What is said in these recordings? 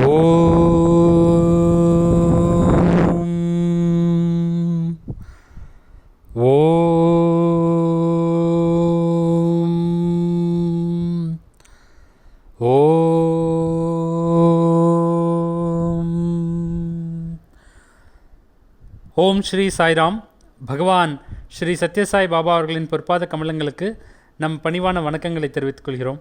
ஓம் ஓம் ஓம் ஓம் ஸ்ரீ சாய்ராம். பகவான் ஸ்ரீ சத்யசாய் பாபா அவர்களின் பொற்பாத கமலங்களுக்கு நம் பணிவான வணக்கங்களை தெரிவித்துக் கொள்கிறோம்.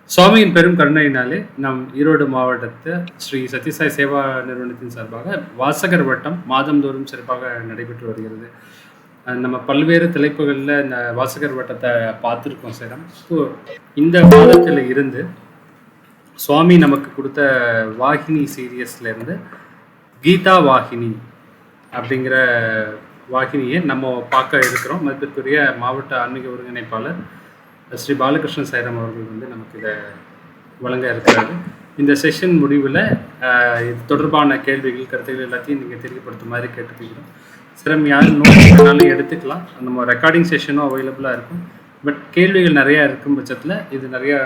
சுவாமியின் பெரும் கருணையினாலே நம் ஈரோடு மாவட்டத்து ஸ்ரீ சத்யசாய் சேவா நிறுவனத்தின் சார்பாக வாசகர் வட்டம் மாதந்தோறும் சிறப்பாக நடைபெற்று வருகிறது. நம்ம பல்வேறு தலைப்புகளில் இந்த வாசகர் வட்டத்தை பார்த்துருக்கோம் சார். ஸோ இந்த மாதத்தில் இருந்து சுவாமி நமக்கு கொடுத்த வாகினி சீரியஸ்லேருந்து கீதா வாகினி அப்படிங்கிற வாகினியை நம்ம பார்க்க இருக்கிறோம். மதிப்பிற்குரிய மாவட்ட ஆன்மீக ஒருங்கிணைப்பாளர் ஸ்ரீ பாலகிருஷ்ண சாய்ராம் அவர்கள் வந்து நமக்கு இதை வழங்க இருக்கிறாரு. இந்த செஷன் முடிவில் இது தொடர்பான கேள்விகள் கருத்துக்கள் எல்லாத்தையும் நீங்கள் தெரியப்படுத்தும் மாதிரி கேட்டுக்கிறோம். சிரம் யாரும் நோட்னாலும் எடுத்துக்கலாம். நம்ம ரெக்கார்டிங் செஷனும் அவைலபிளாக இருக்கும். பட் கேள்விகள் நிறையா இருக்கும் பட்சத்தில் இது நிறையா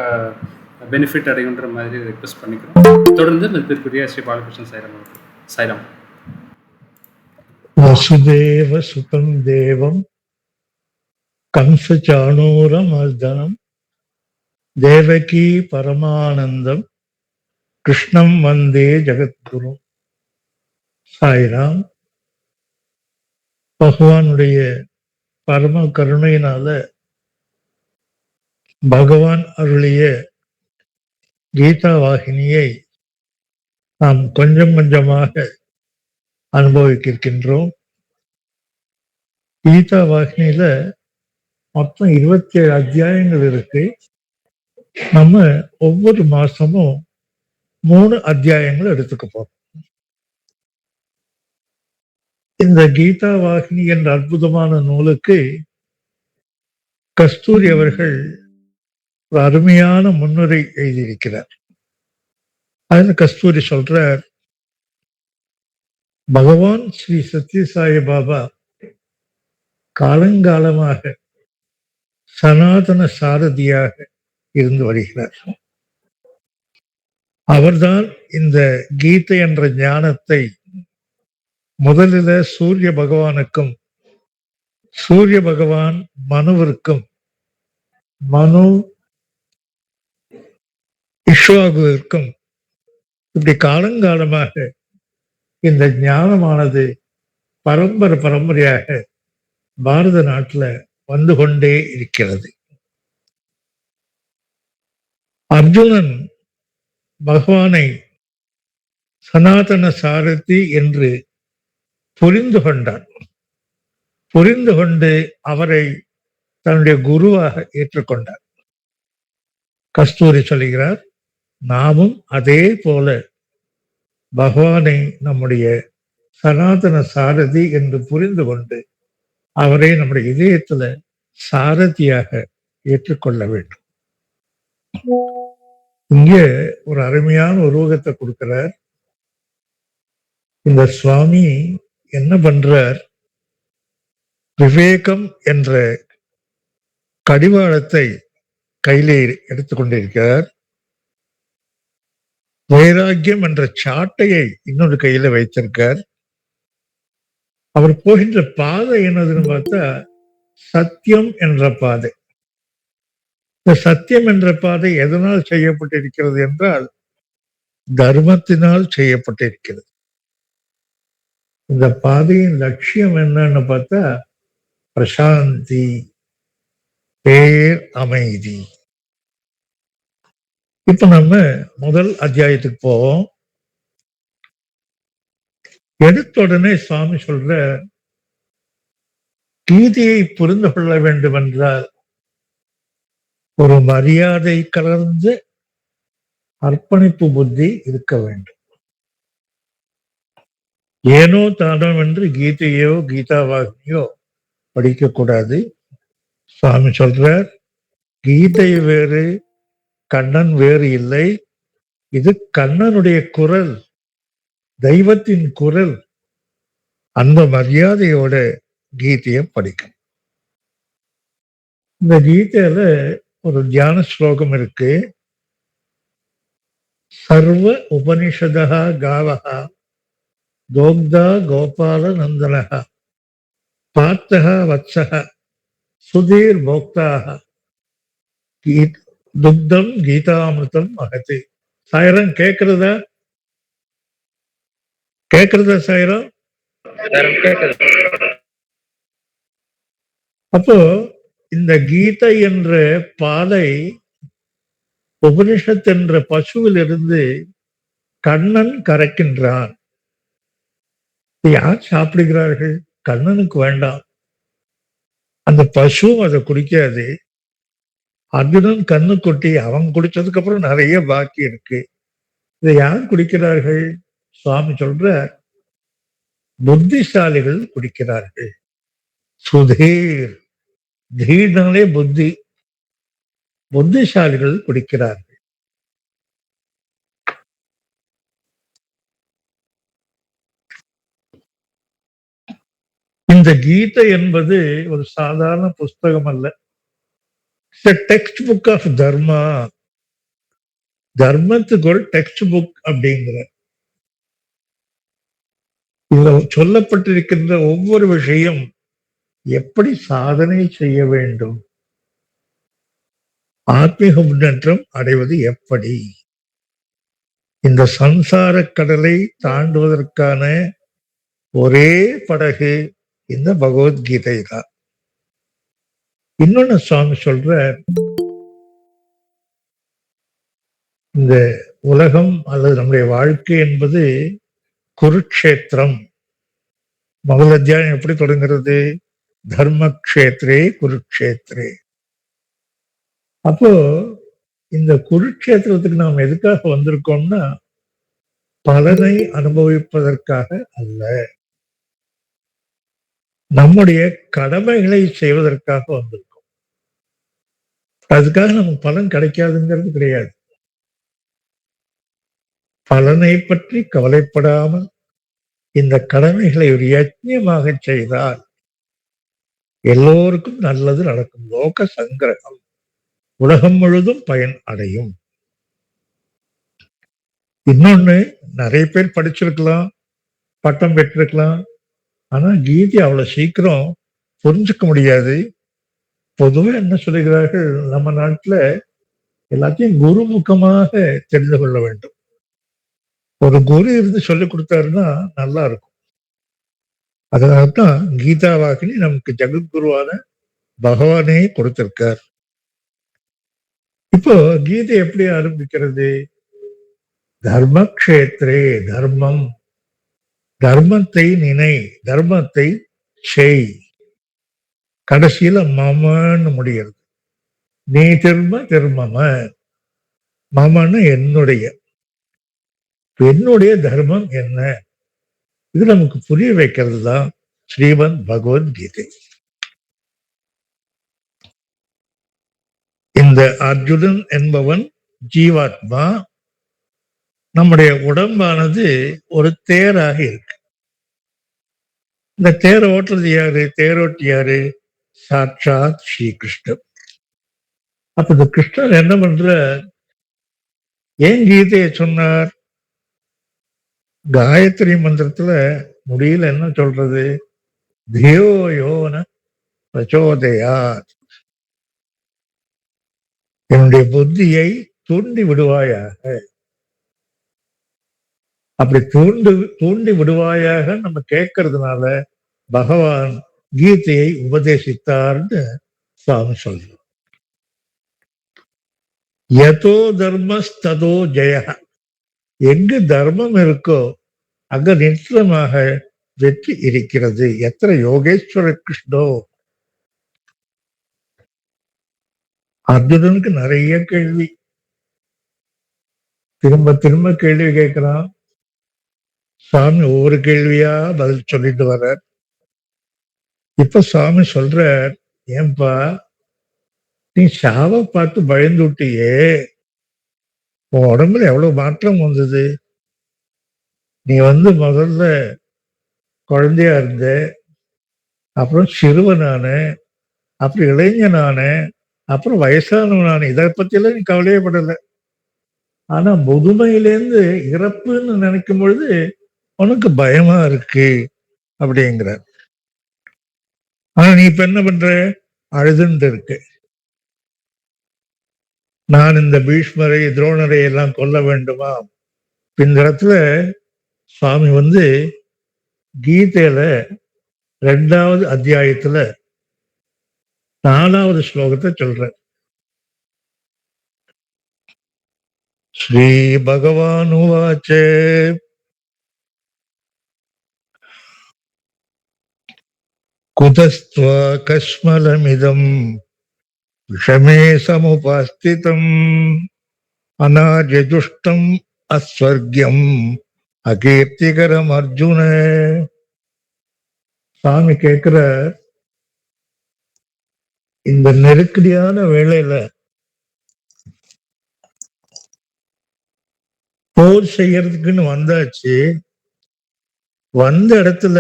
பெனிஃபிட் அடையுன்ற மாதிரி ரெக்வெஸ்ட் பண்ணிக்கிறோம். தொடர்ந்து மதிப்பிற்குரிய ஸ்ரீ பாலகிருஷ்ண சாய்ராம் அவர்கள். சாய்ராம். வசுதேவ சுதம் தேவம் கம்சச்சாணூரமர்தனம் தேவகி பரமானந்தம் கிருஷ்ணம் வந்தே ஜெகத்குரு. சாய்ராம். பகவானுடைய பரம கருணையினால பகவான் அருளிய கீதா வாகினியை நாம் கொஞ்சம் கொஞ்சமாக அனுபவிக்கின்றோம். கீதா வாகினியில மொத்தம் 27 அத்தியாயங்கள் இருக்கு. நம்ம ஒவ்வொரு மாசமும் 3 அத்தியாயங்கள் எடுத்துக்க போறோம். இந்த கீதா வாகினி என்ற அற்புதமான நூலுக்கு கஸ்தூரி அவர்கள் ஒரு அருமையான முன்னுரை எழுதியிருக்கிறார். அதுல கஸ்தூரி சொல்றார், பகவான் ஸ்ரீ சத்யசாய் பாபா காலங்காலமாக சனாதன சாரதியாக இருந்து வருகிறார். அவர்தான் இந்த கீதை என்ற ஞானத்தை முதலில் சூரிய பகவானுக்கும், சூரிய பகவான் மனுவிற்கும், மனு இஷ்வாகுவிற்கும், இப்படி காலங்காலமாக இந்த ஞானமானது பரம்பரையாக பாரத நாட்டில் வந்து கொண்டே இருக்கிறது. அர்ஜுனன் பகவானை சனாதன சாரதி என்று புரிந்து கொண்டான். புரிந்து கொண்டு அவரை தன்னுடைய குருவாக ஏற்றுக்கொண்டார். கஸ்தூரி சொல்கிறார், நாமும் அதே போல பகவானை நம்முடைய சனாதன சாரதி என்று புரிந்து கொண்டு அவரை நம்முடைய இதயத்துல சாரதியாக ஏற்றுக்கொள்ள வேண்டும். இங்கே ஒரு அருமையான உருவகத்தை கொடுக்கிறார். இந்த சுவாமி என்ன பண்றார், விவேகம் என்ற கடிவாளத்தை கையிலே எடுத்துக்கொண்டிருக்கிறார். வைராக்கியம் என்ற சாட்டையை இன்னொரு கையில வைத்திருக்கார். அவர் போகின்ற பாதை என்னதுன்னு பார்த்தா சத்தியம் என்ற பாதை. இந்த சத்தியம் என்ற பாதை எதனால் செய்யப்பட்டிருக்கிறது என்றால் தர்மத்தினால் செய்யப்பட்டிருக்கிறது. இந்த பாதையின் லட்சியம் என்னன்னு பார்த்தா பிரசாந்தி, பேர் அமைதி. இப்ப நம்ம முதல் அத்தியாயத்துக்கு போவோம். எடுத்த உடனே சுவாமி சொல்ற, கீதையை புரிந்து கொள்ள வேண்டும் என்றால் ஒரு மரியாதை கலர்ந்த அர்ப்பணிப்பு புத்தி இருக்க வேண்டும். ஏனோ தானோ என்று கீதையோ கீதா வாகினியோ படிக்கக்கூடாது. சுவாமி சொல்றார், கீதை வேறு கண்ணன் வேறு இல்லை. இது கண்ணனுடைய குரல், தெய்வத்தின் குரல். அந்த மரியாதையோட கீதையை படிக்கும். இந்த கீதையில ஒரு தியான ஸ்லோகம் இருக்கு. சர்வ உபனிஷதः காவः கோப்தா கோபால நந்தனः பார்த்தः வத்சः சுதீர் போக்தாக துக்தம் கீதாமிருதம் மகதி. சாயிரம் கேக்குறதா? சாயிரம்? அப்போ இந்த கீதை என்ற பாலை உபனிஷத் என்ற பசுவிலிருந்து கண்ணன் கறக்கின்றான். யார் சாப்பிடுகிறார்கள்? கண்ணனுக்கு வேண்டாம். அந்த பசுவும் அதை குடிக்காது. அர்ஜுனன் கண்ணு கொட்டி அவன் குடிச்சதுக்கு அப்புறம் நிறைய பாக்கி இருக்கு. இதை யார் குடிக்கிறார்கள்? சுவாமி சொல்ற புத்திசாலிகள் குடிக்கிறார்கள். சுதீர், தீர்னாலே புத்தி, புத்திசாலிகள் குடிக்கிறார்கள். இந்த கீதை என்பது ஒரு சாதாரண புஸ்தகம் அல்ல. டெக்ஸ்ட் புக் ஆஃப் தர்மா. தர்மத்துக்கு ஒரு டெக்ஸ்ட் புக் அப்படிங்கிற இதுல சொல்லப்பட்டிருக்கின்ற ஒவ்வொரு விஷயம் எப்படி சாதனை செய்ய வேண்டும், ஆத்மீக முன்னேற்றம் அடைவது எப்படி, இந்த சம்சார கடலை தாண்டுவதற்கான ஒரே படகு இந்த பகவத்கீதை தான். இன்னொன்னு சுவாமி சொல்ற, இந்த உலகம் அல்லது நம்முடைய வாழ்க்கை என்பது குருக்ஷேத்திரம். முதல் அத்தியாயம் எப்படி தொடங்குறது? தர்மக்ஷேத்ரே குருக்ஷேத்ரே. அப்போ இந்த குருக்ஷேத்திரத்துக்கு நாம் எதுக்காக வந்திருக்கோம்னா பலனை அனுபவிப்பதற்காக அல்ல, நம்முடைய கடமைகளை செய்வதற்காக வந்திருக்கோம். அதுக்காக நமக்கு பலன் கிடைக்காதுங்கிறது கிடையாது. பலனை பற்றி கவலைப்படாமல் இந்த கடமைகளை ஒரு யஜ்ஞமாக செய்தால் எல்லோருக்கும் நல்லது நடக்கும். லோக சங்கிரகம், உலகம் முழுதும் பயன் அடையும். இன்னொன்னு, நிறைய பேர் படிச்சிருக்கலாம், பட்டம் பெற்றிருக்கலாம், ஆனா கீதை அவ்வளவு சீக்கிரம் புரிஞ்சுக்க முடியாது. பொதுவா என்ன சொல்லுகிறார்கள், நம்ம நாட்டுல எல்லாத்தையும் குருமுகமாக தெரிந்து கொள்ள வேண்டும். ஒரு குரு இருந்து சொல்லிக் கொடுத்தாருன்னா நல்லா இருக்கும். அதனால்தான் கீதா வாக்கினி நமக்கு ஜெகத்குருவான பகவானே கொடுத்திருக்கார். இப்போ கீதை எப்படி ஆரம்பிக்கிறது? தர்மக்ஷேத்ரே, தர்மம், தர்மத்தை நினை, தர்மத்தை செய். கடைசியில மமன்னு முடிகிறது. நீ திருமம, மமன்னு என்னுடைய தர்மம் என்ன, இது நமக்கு புரிய வைக்கிறது தான் ஸ்ரீமத் பகவத்கீதை. இந்த அர்ஜுனன் என்பவன் ஜீவாத்மா. நம்முடைய உடம்பானது ஒரு தேராக இருக்கு. இந்த தேரை ஓட்டுறது யாரு? தேரோட்டி யாரு? சாட்சாத் ஸ்ரீகிருஷ்ணன். அப்ப இந்த கிருஷ்ணன் என்ன பண்ற? ஏன் கீதையை சொன்னார்? காயத்ரி மந்திரத்துல முடியல என்ன சொல்றது? தியோ யோன பிரச்சோதயாத், என்னுடைய புத்தியை தூண்டி விடுவாயாக. அப்படி தூண்டி விடுவாயாக நம்ம கேட்கறதுனால பகவான் கீதையை உபதேசித்தார்னு சுவாமி சொல்றோம். யதோ தர்மஸ்ததோ ஜெய. எங்கு தர்மம் இருக்கோ அங்க நிச்சயமாக வெற்றி இருக்கிறது. எத்தனை யோகேஸ்வர கிருஷ்ணோ. அர்ஜுனனுக்கு நிறைய கேள்வி, திரும்ப திரும்ப கேள்வி கேட்கிறான். சுவாமி ஒவ்வொரு கேள்வியா பதில் சொல்லிட்டு வர. இப்ப சுவாமி சொல்ற, ஏன்பா நீ சாவை பார்த்து பயந்து விட்டியே, உன் உடம்புல எவ்வளவு மாற்றம் வந்தது. நீ முதல்ல குழந்தையா இருந்த, அப்புறம் சிறுவனான, அப்புறம் இளைஞனான, அப்புறம் வயசானவனான. இதை பத்தி எல்லாம் நீ கவலையே படல. ஆனா முதுமையிலேருந்து இறப்புன்னு நினைக்கும் பொழுது உனக்கு பயமா இருக்கு அப்படிங்கிறார். ஆனா நீ இப்ப என்ன பண்ற? அழுதுண்டு இருக்கு. நான் இந்த பீஷ்மரை துரோணரை எல்லாம் கொல்ல வேண்டுமா? இந்த இடத்துல சுவாமி கீதையில 2வது அத்தியாயத்துல 4வது ஸ்லோகத்தை சொல்ற. ஸ்ரீ பகவான் உவாச்ச குதஸ்த்வா கஸ்மலமிதம் விஷமே சமுபாஸ்திதம் அநாஜதுஷ்டம் அஸ்வர்கியம் அகீர்த்திகரம் அர்ஜுன. சாமி கேட்கிற, இந்த நெருக்கடியான வேளையில போர் செய்யறதுக்குன்னு வந்தாச்சு, வந்த இடத்துல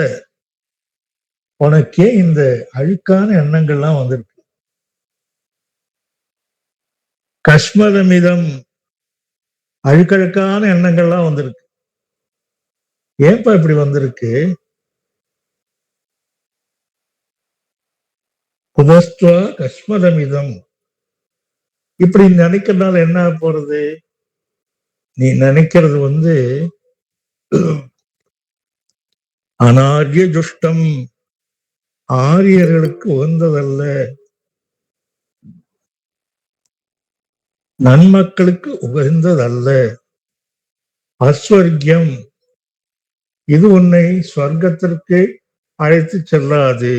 உனக்கே இந்த அழுக்கான எண்ணங்கள்லாம் வந்திருக்கு. கஸ்மதமிதம், அழுக்கழுக்கான எண்ணங்கள்லாம் வந்திருக்கு. ஏன்பா இப்படி வந்திருக்கு? குதஸ்துவா கஸ்மதமிதம், இப்படி நினைக்கிறதுனால என்ன போறது? நீ நினைக்கிறது அனார்ய துஷ்டம், ஆரியர்களுக்கு உகந்ததல்ல, நன்மக்களுக்கு உகந்ததல்ல. அஸ்வர்கியம், இது உன்னை ஸ்வர்க்கத்திற்கு அழைத்து செல்லாது.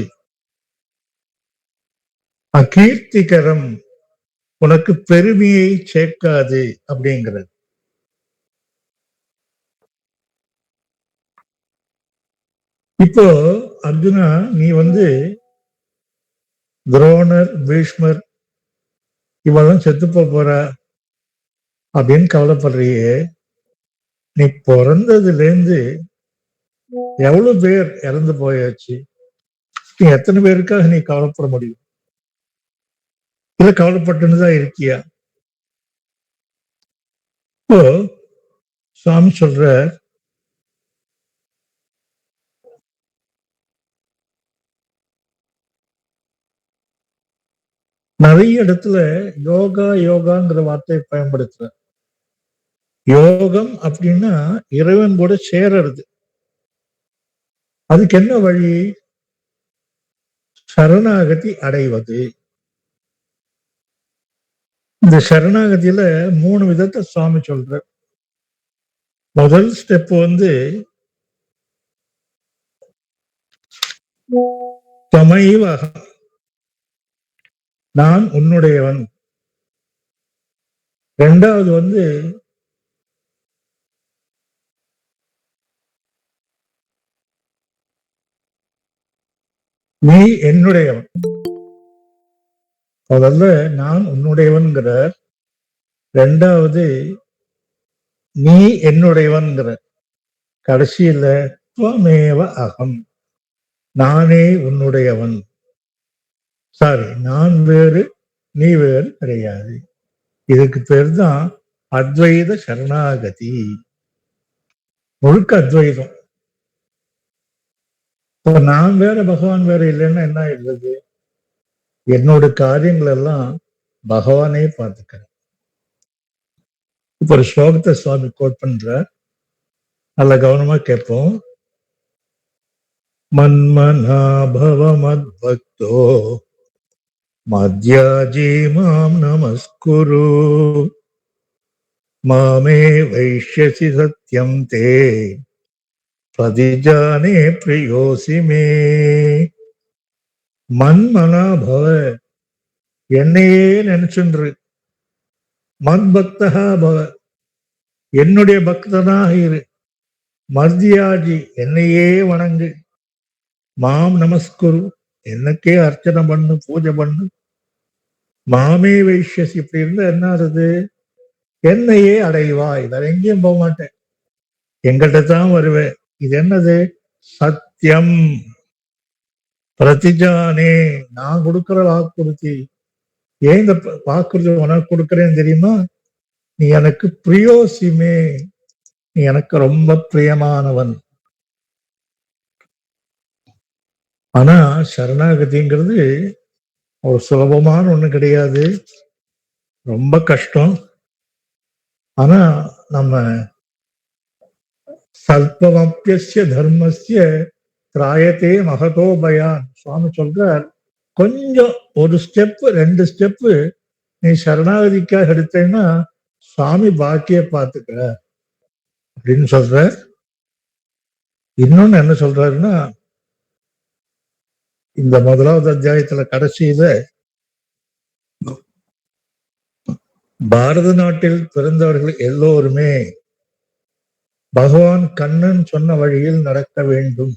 அகீர்த்திகரம், உனக்கு பெருமையை சேர்க்காது அப்படிங்கிறது. இப்போ அர்ஜுனா, நீ துரோணர், பீஷ்மர் இவெல்லாம் செத்து போறா அப்படின்னு கவலைப்படுறியே, நீ பிறந்ததுல இருந்து எவ்வளவு பேர் இறந்து போயாச்சு? நீ எத்தனை பேருக்காக நீ கவலைப்பட முடியும்? இல்ல கவலைப்பட்டுதான் இருக்கியா? இப்போ சுவாமி சொல்ற, நிறைய இடத்துல யோகா யோகாங்கிற வார்த்தையை பயன்படுத்துற. யோகம் அப்படின்னா இறைவன் கூட சேரறது. அதுக்கு என்ன வழி? சரணாகதி அடைவது. இந்த சரணாகதியில 3 விதத்தை சுவாமி சொல்ற. முதல் ஸ்டெப் தமைவ அகம், நான் உன்னுடையவன். ரெண்டாவது நீ என்னுடையவன். முதல்ல நான் உன்னுடையவன்கிற, ரெண்டாவது நீ என்னுடையவன்கிற, கடைசியில துவமேவ அகம், நானே உன்னுடையவன். சாரி, நான் வேறு நீ வேறு கிடையாது. இதுக்கு பேர் தான் அத்வைத சரணாகதி. முழுக்க அத்வைதம். இப்ப நான் வேற பகவான் வேற இல்லைன்னா என்ன ஆயிடுறது? என்னோட காரியங்கள் எல்லாம் பகவானே பார்த்துக்கிறேன். இப்ப ஒரு ஸ்லோகத்தை சுவாமி கோட் பண்ற, நல்ல கவனமா கேட்போம். மன்மனா பவ மத்பக்தோ மத்யாஜி மாம் நமஸ்குரு மாமே வைஷ்யசி சத்யம் தே பிரதிஜானே பிரியோசி மே. மன்மனா பவ, என்னையே நினைச்சுன்று. மத் பக்தகா பவ, என்னுடைய பக்தனாக இரு. மத்யாஜி, என்னையே வணங்கு. மாம் நமஸ்குரு, என்னக்கே அர்ச்சனை பண்ணு, பூஜை பண்ணு. மாமே வைஷ்யசி, இப்படி இருந்தா என்ன ஆகுது? என்னையே அடைவாய், வேற எங்கேயும் போக மாட்டேன், எங்கிட்ட தான் வருவேன். இது என்னது? சத்தியம். பிரதிஜானே, நான் கொடுக்கிற வாக்குறுதி. ஏன் இந்த வாக்குறுதி உனக்கு கொடுக்கறேன்னு தெரியுமா? நீ எனக்கு பிரியோசிமே, நீ எனக்கு ரொம்ப பிரியமானவன். ஆனா சரணாகதிங்கிறது ஒரு சுலபமான ஒண்ணு கிடையாது, ரொம்ப கஷ்டம். ஆனா நம்ம சல்பமப்பியஸ்ய தர்மஸ்ய திராயத்தே மகதோ பயான் சுவாமி சொல்றார். கொஞ்சம் ஒரு ஸ்டெப் 2 ஸ்டெப்பு நீ சரணாகதிக்காக எடுத்தேன்னா சுவாமி பாக்கிய பார்த்துக்க அப்படின்னு சொல்ற. இன்னொன்னு என்ன சொல்றாருன்னா, இந்த 1வது அத்தியாயத்துல கடைசியில பாரத நாட்டில் பிறந்தவர்கள் எல்லோருமே பகவான் கண்ணன் சொன்ன வழியில் நடக்க வேண்டும்.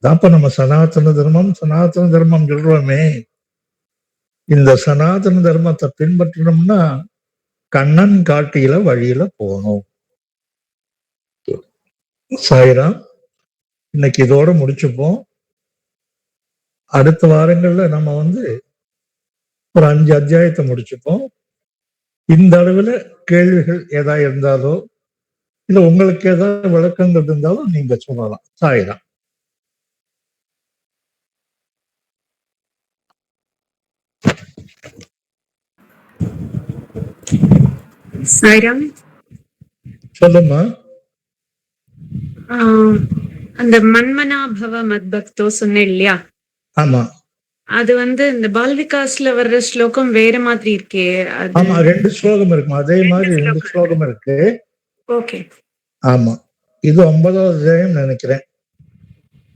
தாப்ப நம்ம சனாதன தர்மம் சொல்றோமே, இந்த சனாதன தர்மத்தை பின்பற்றணும்னா கண்ணன் காட்டியில வழியில போகணும். சாய்ராம், இன்னைக்கு இதோட முடிச்சுப்போம். அடுத்த வாரங்கள்ல நம்ம ஒரு 5 அத்தியாயத்தை முடிச்சுப்போம். இந்த அளவுல கேள்விகள் ஏதா இருந்தாலோ இல்ல உங்களுக்கு ஏதாவது விளக்கங்கள் இருந்தாலும் நீங்க சொல்லலாம். சாய்ராம். சாய்ராம். சொல்லுமா. அந்த மன்மனாபவ மத்பக்தோ சொன்னேன் இல்லையா? ஆமா அது இந்த பால் விகாஸ்ல வர்ற ஸ்லோகம் வேற மாதிரி இருக்கே. அது ஆமா 2 ஸ்லோகம் இருக்கும். அதே மாதிரி 2 ஸ்லோகம் இருக்கு. ஓகே. ஆமா, இது 9வது அத்தியாயம் நினைக்கிறேன்.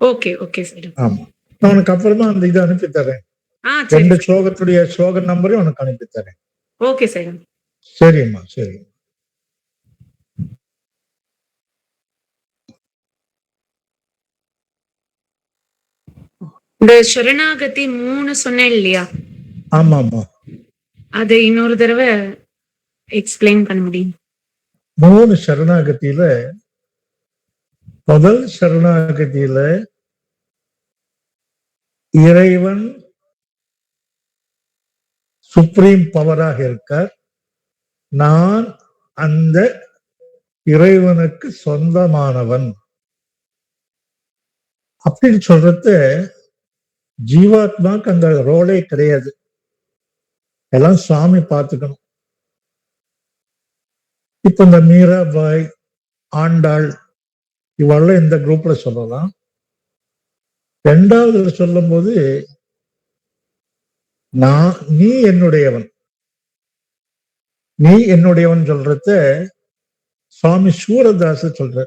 Okay okay sir. ஆமா, நான் உனக்கு அப்புறமா அந்த இதை அனுப்பி தரேன். 2 ஸ்லோகத்துடைய ஸ்லோக நம்பரையும் உனக்கு அனுப்பி தரேன். Okay sir. சரிம்மா, சரி. இந்த சரணாகதி 3 சொன்னேன் இல்லையா? ஆமா ஆமா, அதை இன்னொரு தடவை எக்ஸ்பிளைன் பண்ண முடியும்? 3 சரணாகதியில முதல் சரணாகதியில இறைவன் சுப்ரீம் பவராக இருக்கார். நான் அந்த இறைவனுக்கு சொந்தமானவன் அப்படின்னு சொல்றது. ஜீவாத்மாக்கு அந்த ரோலே கிடையாது, எல்லாம் சுவாமி பார்த்துக்கணும். இப்ப இந்த மீராபாய், ஆண்டாள் இவெல்லாம் இந்த குரூப்ல சொல்லலாம். 2வது சொல்லும் போது நீ என்னுடையவன், நீ என்னுடையவன் சொல்றத சுவாமி சூரதாச சொல்ற.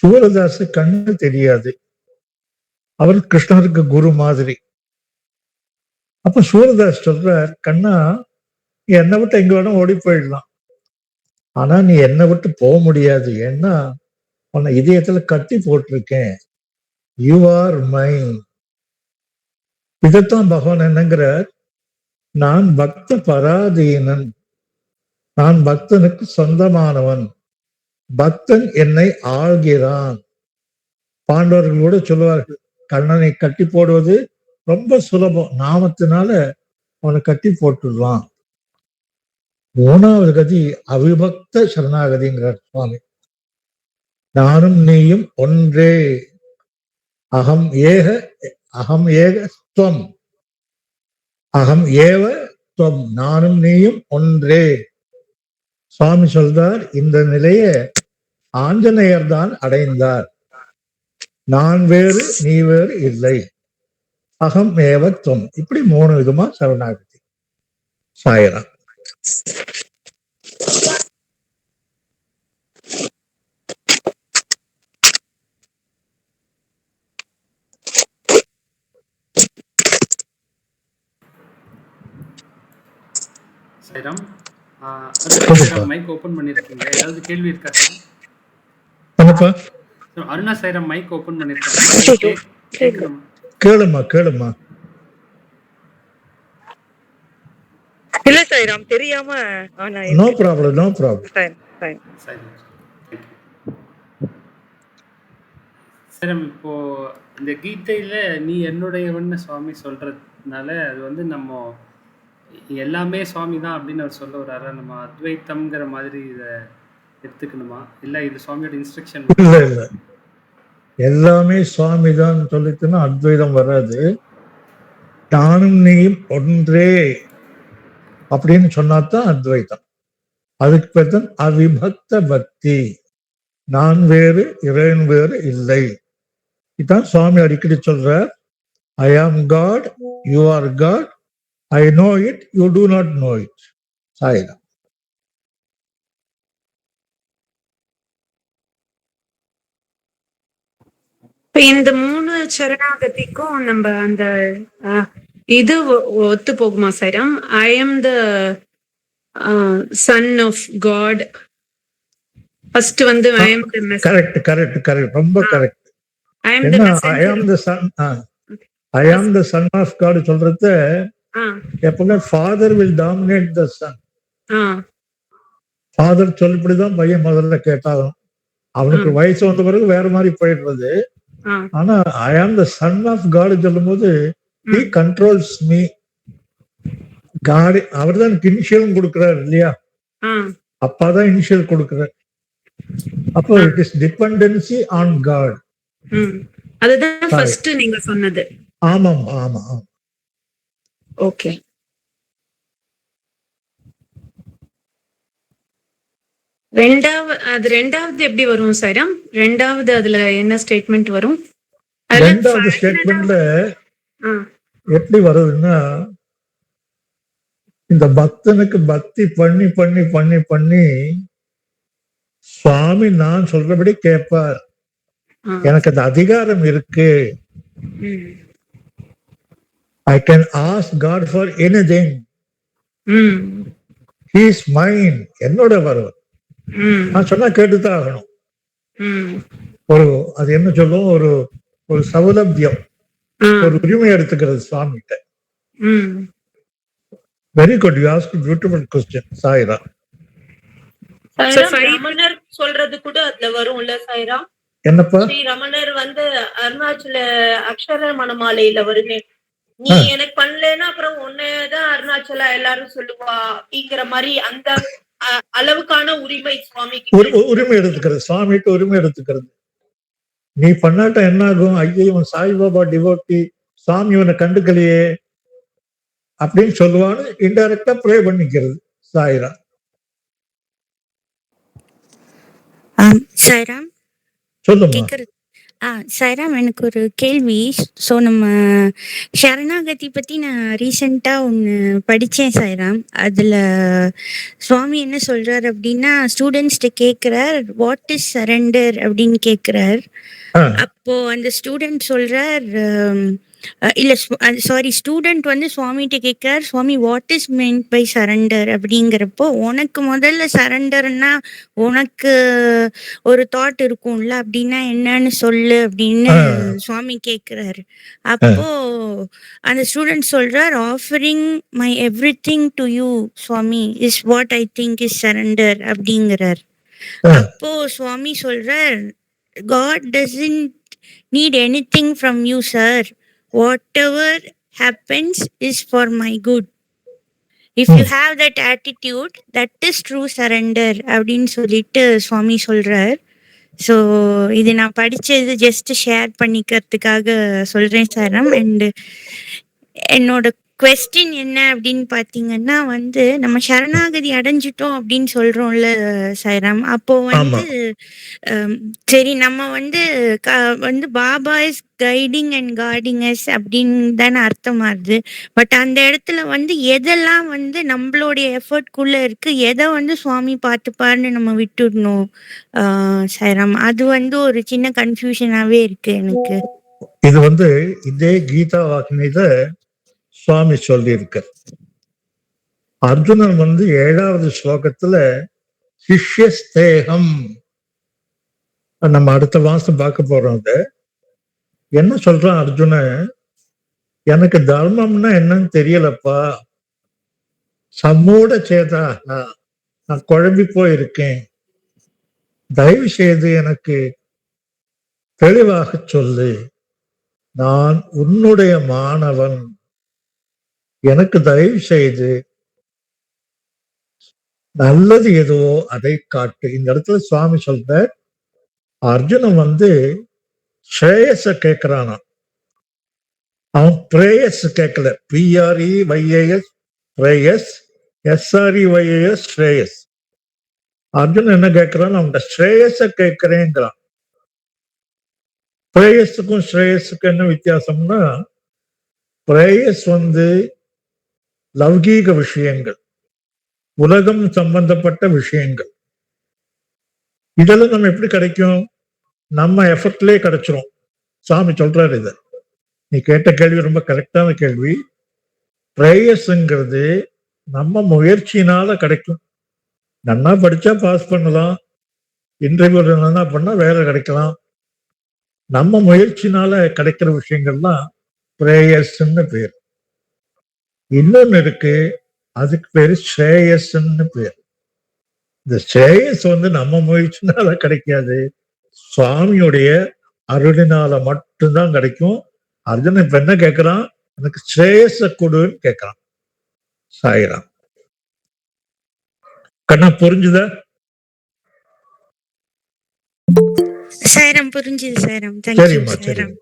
சூரதாசு கண்ணு தெரியாது, அவர் கிருஷ்ணருக்கு குரு மாதிரி. அப்ப சூரதாஸ் சொல்றார், கண்ணா என்னை விட்டு எங்க வேணும் ஓடி போயிடலாம், ஆனா நீ என்னை விட்டு போக முடியாது, ஏன்னா உன்னை இதயத்துல கட்டி போட்டிருக்கேன், யூ ஆர் மைன். இதைத்தான் பகவான் என்னங்கிறார், நான் பக்த பராதீனன், நான் பக்தனுக்கு சொந்தமானவன், பக்தன் என்னை ஆள்கிறான். பாண்டவர்கள் கூட சொல்லுவார்கள், கண்ணனை கட்டி போடுவது ரொம்ப சுலபம், நாமத்தினால அவனை கட்டி போட்டுடலாம். 3வது கதி அவிபக்த சரணாகதிங்கிறார் சுவாமி. நானும் நீயும் ஒன்றே, அகம் ஏக துவம், அகம் ஏவ துவம், நானும் நீயும் ஒன்றே. சுவாமி சொல்றார், இந்த நிலையை ஆஞ்சநேயர் தான் அடைந்தார். நான் வேறு நீ வேறு இல்லை, அகம் ஏவ துவம். இப்படி 3 விதமா சரணாகதி. சாயரா. சாய்ராம், மைக் ஓபன் பண்ணிருக்கீங்க, ஏதாவது கேள்வி இருக்கா sir? Aruna Sairam mike open பண்ணிருக்காங்க, கேளுமா கேளுமா. இல்ல சாய்ராம், தெரியாம no problem, no problem. Sairam, இப்போ இந்த கீதையில நீ என்னுடையவன்னு சுவாமி சொல்றதுனால அது நம்ம எல்லாமே சுவாமி தான் அப்படின்னு அவர் சொல்ல வர்றாரா? நம்ம அத்வைத்தம்ங்கிற மாதிரி இதை எடுத்துக்கணுமா? இல்லை இது சுவாமியோட இன்ஸ்ட்ரக்ஷன்? இல்ல இல்ல, எல்லாமே சுவாமி தான் சொல்லிட்டுன்னா அத்வைதம் வராது. நானும் நீயும் ஒன்றே அப்படின்னு சொன்னாதான் அத்வைதம். அதுக்கு பேர் தான் அவிபக்த பக்தி. நான் வேறு இறைவன் வேறு இல்லை. இதான் சுவாமி அடிக்கடி சொல்றார். I am God, you are God, I know it, you do not know it. Sairam. இப்ப இந்த 3 சரணாகதிக்கும் நம்ம அந்த இது ஒத்து போகுமா Sairam? I am the son of God. First வந்து I am the correct correct correct, ரொம்ப கரெக்ட். ஐ எம் த ஏன்னா ஐ ஆம் த சன், ஐ ஆம் த சன் ஆஃப் காட் சொல்றது எப்பவுமே father will dominate the son. Father சொல்லிப்படிதான் பையன் முதல்ல கேட்டாலும், அவனுக்கு வயசு வந்த பிறகு வேற மாதிரி போயிடுறது. ஆனா ஐ ஆம் த சன் ஆஃப் காட் சொல்லும் போது he controls me. காட் அவர் தான் இனிஷியலும் கொடுக்கிறார் இல்லையா? அப்பாதான் இனிஷியல் கொடுக்கிறார். அப்போ it is dependency on God. அதுதான் ஃபர்ஸ்ட் நீங்க சொன்னது. ஆமாம் ஆமா. ஓகே. ரெண்டாவது எப்படி வரும் சாய்ராம்? ரெண்டாவது அதுல என்ன ஸ்டேட்மெண்ட் வரும்? ரெண்டாவது ஸ்டேட்மெண்ட்ல எப்படி வருதுன்னா, இந்த பக்தனுக்கு பக்தி பண்ணி பண்ணி பண்ணி பண்ணி சுவாமி நான் சொல்றபடி கேட்பார். எனக்கு அந்த அதிகாரம் இருக்கு. I can ask God for anything. He is mine. என்னோட வருவர். நான் சொன்னா கேட்டுதான் ஆகணும். ஒரு அது என்ன சொல்லும், ஒரு ஒரு சௌலபியம், ஒரு உரிமை எடுத்துக்கிறது சுவாமிகிட்ட. Very good, you ask beautiful question Saira. ரமணர் சொல்றது கூட அதுல வரும்ல சாய்ரா? என்னப்பா? ஸ்ரீ ரமணர் வந்து அருணாச்சல அக்ஷர மணமாலையில வருமே, நீ எனக்கு பண்ணலன்னா அப்புறம் உன்னையதான் அருணாச்சலா எல்லாரும் சொல்லுவா அப்படிங்கிற மாதிரி அந்த அளவுக்கான உரிமை சுவாமிக்கு உரிமை எடுத்துக்கிறது, சுவாமிக்கு உரிமை எடுத்துக்கிறது. நீ பண்ணாட்ட என்ன ஆகும்? ஐயோ இவன் சாய்பாபா டிவோட்டி, சுவாமி இவனை கண்டுக்கலையே அப்படின்னு சொல்லுவான்னு இன்டைரக்டா ப்ரே பண்ணிக்கிறது சாய்ரா. சாய்ராம் சொல்லுமா. சாய்ராம், எனக்கு ஒரு கேள்வி. ஸோ நம்ம சரணாகதி பற்றி நான் ரீசெண்டாக ஒன்று படித்தேன் சாய்ராம். அதில் சுவாமி என்ன சொல்கிறார் அப்படின்னா, ஸ்டூடெண்ட்ஸ்கிட்ட கேட்குறார் வாட் இஸ் சரண்டர் அப்படின்னு கேட்குறார். அப்போ அந்த ஸ்டூடெண்ட் சொல்கிறார், இல்லை சாரி, ஸ்டூடெண்ட் வந்து சுவாமிகிட்ட கேட்குறார், Swami what is meant by surrender அப்படிங்கிறப்போ, உனக்கு முதல்ல சரண்டர்னா உனக்கு ஒரு தாட் இருக்கும்ல, அப்படின்னா என்னன்னு சொல்லு அப்படின்னு சுவாமி கேட்குறாரு. அப்போ அந்த ஸ்டூடெண்ட் சொல்றார், offering my everything to you Swami is what I think is surrender அப்படிங்கிறார். அப்போ சுவாமி சொல்றார், God doesn't need anything from you, sir. Whatever happens is for my good. If you have that attitude, that is true surrender அப்படின்னு சொல்லிட்டு சுவாமி சொல்றார். So இது நான் படிச்சது just share பண்ணிக்கிறதுக்காக சொல்றேன் சாரம். அண்ட் என்னோட கொஸ்டின் என்ன அப்படின்னு பார்த்தீங்கன்னா, வந்து நம்ம சரணாகதி அடைஞ்சிட்டோம் அப்படின்னு சொல்றோம்ல சாய்ராம், அப்போ வந்து சரி நம்ம வந்து வந்து Baba is guiding and guarding us அப்படின்னு தானே அர்த்தமாகுது. பட் அந்த இடத்துல வந்து எதெல்லாம் வந்து நம்மளுடைய எஃபர்ட்குள்ள இருக்கு, எதை வந்து சுவாமி பார்த்துப்பாருன்னு நம்ம விட்டுடணும் சாய்ராம்? அது வந்து ஒரு சின்ன கன்ஃபியூஷனாவே இருக்கு எனக்கு. இது வந்து இதே கீதா வாக்கினில சுவாமி சொல்லி இருக்க. அர்ஜுனன் வந்து 7வது ஸ்லோகத்துல சிஷ்யஸ்தேகம், நம்ம அடுத்த மாசம் பார்க்க போறோம். அது என்ன சொல்றான் அர்ஜுனன், எனக்கு தர்மம்னா என்னன்னு தெரியலப்பா, சம்மூட சேதா, நான் குழம்பி போயிருக்கேன், தயவு செய்து எனக்கு தெளிவாக சொல்லு, நான் உன்னுடைய மாணவன், எனக்கு தயவு செய்து நல்லது எதுவோ அதை காட்டு. இந்த இடத்துல சுவாமி சொல்ற, அர்ஜுனன் ஸ்ரேயஸ கேட்கிறானா, அவன் பிரேயஸ் கேட்கல. PREYAS பிரேயஸ், SREYAS ஸ்ரேயஸ். அர்ஜுனன் என்ன கேட்கிறான், அவன் ஸ்ரேயஸ கேட்கிறேங்கிறான். பிரேயஸுக்கும் ஸ்ரேயஸுக்கும் என்ன வித்தியாசம்னா, பிரேயஸ் லௌகீக விஷயங்கள், உலகம் சம்பந்தப்பட்ட விஷயங்கள். இதெல்லாம் நம்ம எப்படி கிடைக்கும்? நம்ம எஃபர்ட்லயே கிடைச்சிரும். சாமி சொல்றாரு இத. நீ கேட்ட கேள்வி ரொம்ப கரெக்டான கேள்வி. பிரேயஸ்ங்கிறது நம்ம முயற்சியினால கிடைக்கும். நன்னா படிச்சா பாஸ் பண்ணலாம், இன்டர்வியூல நல்லா பண்ணா வேலை கிடைக்கலாம். நம்ம முயற்சினால கிடைக்கிற விஷயங்கள்லாம் பிரேயஸ்ன்னு பேர். இன்னொன்னு இருக்கு, அதுக்கு பேரு ஸ்ரேயஸ்ன்னு பேர். இந்த ஸ்ரேயஸ் நம்ம முயற்சினால கிடைக்காது, சுவாமியுடைய அருளினால மட்டும்தான் கிடைக்கும். அர்ஜுனன் இப்ப என்ன கேட்கிறான், எனக்கு ஸ்ரேயஸ கொடுன்னு கேட்கிறான். சாயிராம். கண்ணா புரிஞ்சுதா? சாய்ராம் புரிஞ்சுது சாய்ராம். தேங்க்யூ சரிம்மா, சரி. சாய்ராம்.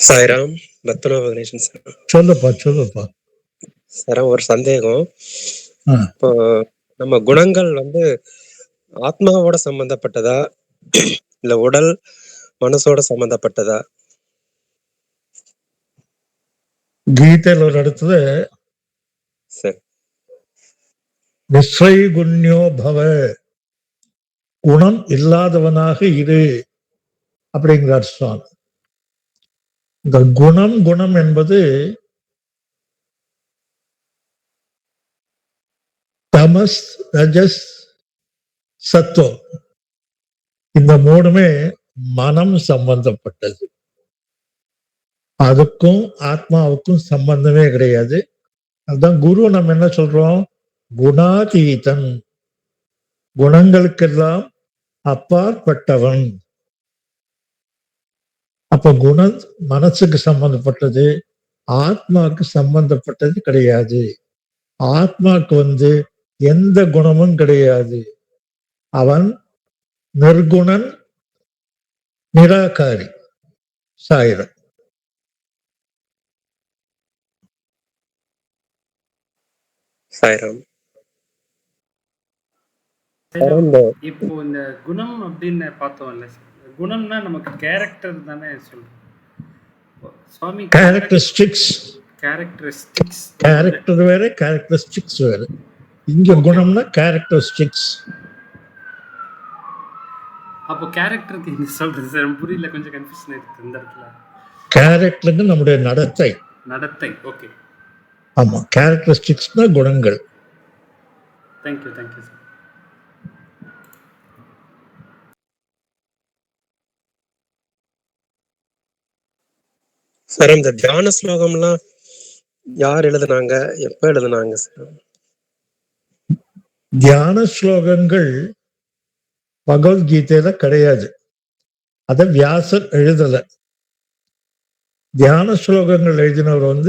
சாய்ராம், ரத்னா கணேசன் சார். சொல்லுப்பா. சார், ஒரு சந்தேகம். ஆ. இப்போ நம்ம குணங்கள் ஆத்மாவோட சம்பந்தப்பட்டதா இல்ல உடல் மனசோட சம்பந்தப்பட்டதா? கீதையில ஒரு இடத்துல சரி. நிஸ்ரைகுண்யோ பவ, குணம் இல்லாதவனாக இரு அப்படிங்கிறார் சுவாமி. இந்த குணம் என்பது தமஸ், ரஜஸ், சத்துவம். இந்த மூணுமே மனம் சம்பந்தப்பட்டது. அதுக்கும் ஆத்மாவுக்கும் சம்பந்தமே கிடையாது. அதுதான் குரு நம்ம என்ன சொல்றோம், குணாதீதன், குணங்களுக்கெல்லாம் அப்பாற்பட்டவன். அப்ப குணம் மனசுக்கு சம்பந்தப்பட்டது, ஆத்மாவுக்கு சம்பந்தப்பட்டது கிடையாது. ஆத்மாவுக்கு எந்த குணமும் கிடையாது. அவன் நிர்குணன், நிராகாரி. சாயிரம். சாய்ராம். இப்போ இந்த குணம் அப்படின்னு பார்த்தோம்ல, குணம்னா நமக்கு கேரக்டர் தானே சொல்றோம் சுவாமி. கேரக்டரிஸ்டிக்ஸ் கேரக்டர் வேற, கேரக்டரிஸ்டிக்ஸ் வேற. இங்க குணம்னா கேரக்டரிஸ்டிக்ஸ். அப்போ கேரக்டருக்கு என்ன சொல்றது சார்? புரியல, கொஞ்சம் கன்ஃபியூஷன் இருக்கு இந்த இடத்துல. கேரக்டருக்கு நம்முடைய நடத்தை. ஓகே. ஆமா, கேரக்டரிஸ்டிக்ஸ்னா குணங்கள். Thank you sir. சார், இந்த தியான ஸ்லோகம்லாம் யார் எழுதுனாங்க, எப்ப எழுதுனாங்க சார்? தியான ஸ்லோகங்கள் பகவத்கீதையில கிடையாது. அத வியாசர் எழுதல. தியான ஸ்லோகங்கள் எழுதினவர்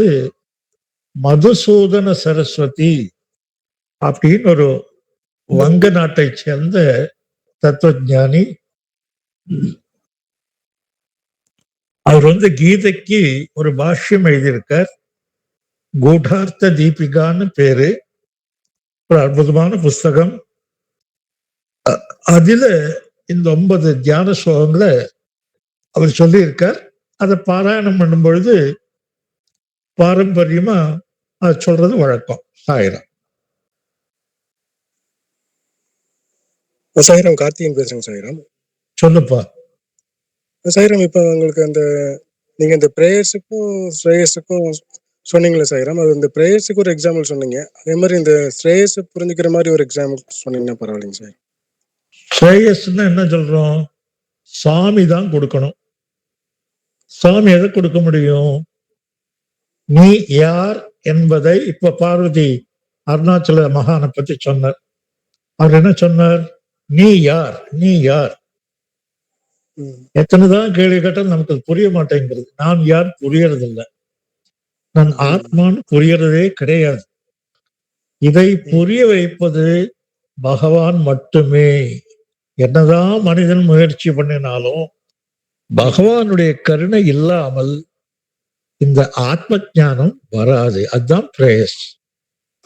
மதுசூதன சரஸ்வதி அப்படின்னு ஒரு வங்க நாட்டை சேர்ந்த தத்துவஞானி. அவர் கீதைக்கு ஒரு பாஷ்யம் எழுதியிருக்கார். கூடார்த்த தீபிகான்னு பேரு. ஒரு அற்புதமான புஸ்தகம். அதுல இந்த 9 தியான ஸ்லோகங்களை அவர் சொல்லியிருக்கார். அதை பாராயணம் பண்ணும் பொழுது பாரம்பரியமா அது சொல்றது வழக்கம். சாயிரம். சாய்ராம், கார்த்திகன் பேசுறேங்க சாய்ராம். சொல்லுப்பா. சாய்ராம், இப்ப உங்களுக்கு நீங்க இந்த பிரேயர்ஸுக்கும் ஸ்ரேயஸுக்கும் சொன்னீங்களே சாய்ராம், அது இந்த பிரேயர்ஸுக்கு ஒரு எக்ஸாம்பிள் சொன்னீங்க. அதே மாதிரி இந்த ஸ்ரேயஸை புரிஞ்சுக்கிற மாதிரி ஒரு எக்ஸாம்பிள் சொன்னீங்கன்னா பரவாயில்லைங்க சார். ஸ்ரேயஸ்ன்னு என்ன சொல்றோம்? சாமி தான் கொடுக்கணும். சாமி எதை கொடுக்க முடியும்? நீ யார் என்பதை இப்ப பார்வதி அருணாச்சல மகானை பத்தி சொன்னார். அவர் என்ன சொன்னார்? நீ யார், நீ யார். எத்தனைதான் கேள்வி கேட்டால் நமக்கு புரிய மாட்டேங்கிறது. நான் யார் புரியறது இல்லை. நான் ஆத்மான்னு புரியறதே கிடையாது. இதை புரிய வைப்பது பகவான் மட்டுமே. என்னதான் மனிதன் முயற்சி பண்ணினாலும் பகவானுடைய கருணை இல்லாமல் இந்த ஆத்ம ஞானம் வராது. அதுதான் பிரேயஸ்.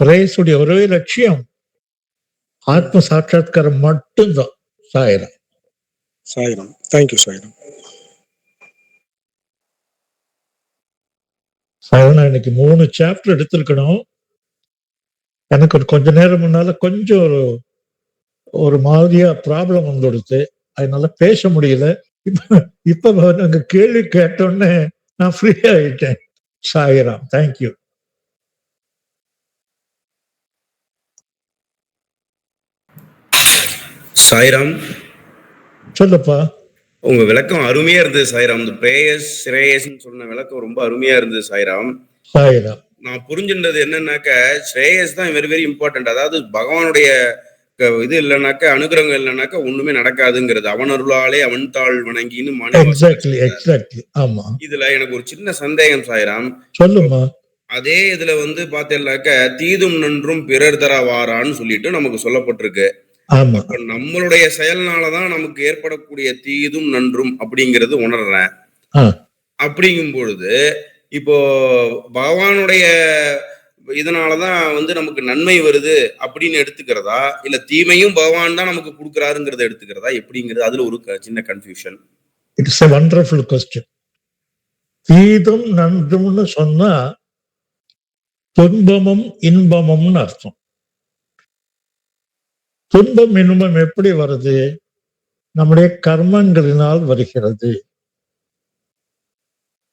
பிரேயஸுடைய ஒரே லட்சியம் ஆத்ம சாட்சாத்காரம் மட்டும்தான். சாயிரம். சாய்ராம். தேங்க்யூ சாய்ராம். சாயிரம், நான் இன்னைக்கு 3 சாப்டர் எடுத்திருக்கணும். எனக்கு ஒரு கொஞ்ச நேரம் முன்னால கொஞ்சம் ஒரு மாதிரியா ப்ராப்ளம் வந்துடுச்சு. அதனால பேச முடியல. இப்ப நாங்க கேள்வி கேட்டோன்னே நான் ஃப்ரீ ஆயிட்டேன். சாயிராம். தேங்க்யூ. சாய்ராம், சொல்லுப்பா. உங்க விளக்கம் அருமையா இருந்தது சாய்ராம். இந்த பிரேயஸ் ஸ்ரேயஸ்ன்னு சொன்ன விளக்கம் ரொம்ப அருமையா இருந்தது சாய்ராம். சாயிராம். நான் புரிஞ்சுன்றது என்னன்னாக்க ஸ்ரேயஸ் தான் வெரி வெரி இம்பார்ட்டன்ட். அதாவது பகவானுடைய இது இல்லைனாக்க, அனுகிரகம் இல்லைனாக்க ஒண்ணுமே நடக்காதுங்கிறது. அவன் அருளாலே அவன் தாள் வணங்கின்னு எக்ஸாக்ட்லி. ஆமா. இதுல எனக்கு ஒரு சின்ன சந்தேகம் சாய்ராம். சொல்லுமா. அதே இதுல பார்த்தேன்னாக்க தீதும் நன்றும் பிறர் தர வாரான்னு சொல்லிட்டு நமக்கு சொல்லப்பட்டிருக்கு. ஆமா. நம்மளுடைய செயல்னாலதான் நமக்கு ஏற்படக்கூடிய தீதும் நன்றும் அப்படிங்கிறது உணர்றேன். அப்படிங்கும் பொழுது இப்போ பகவானுடைய இதனாலதான் நமக்கு நன்மை வருது அப்படின்னு எடுத்துக்கிறதா, இல்ல தீமையும் பகவான் தான் நமக்கு கொடுக்குறாருங்கிறத எடுத்துக்கிறதா, எப்படிங்கிறது அதுல ஒரு சின்ன confusion. It's a wonderful question. தீதும் நன்றும்னு சொன்னா துன்பமும் இன்பமும்னு அர்த்தம். துன்பம் இன்பம் எப்படி வருது? நம்முடைய கர்மங்களினால் வருகிறது.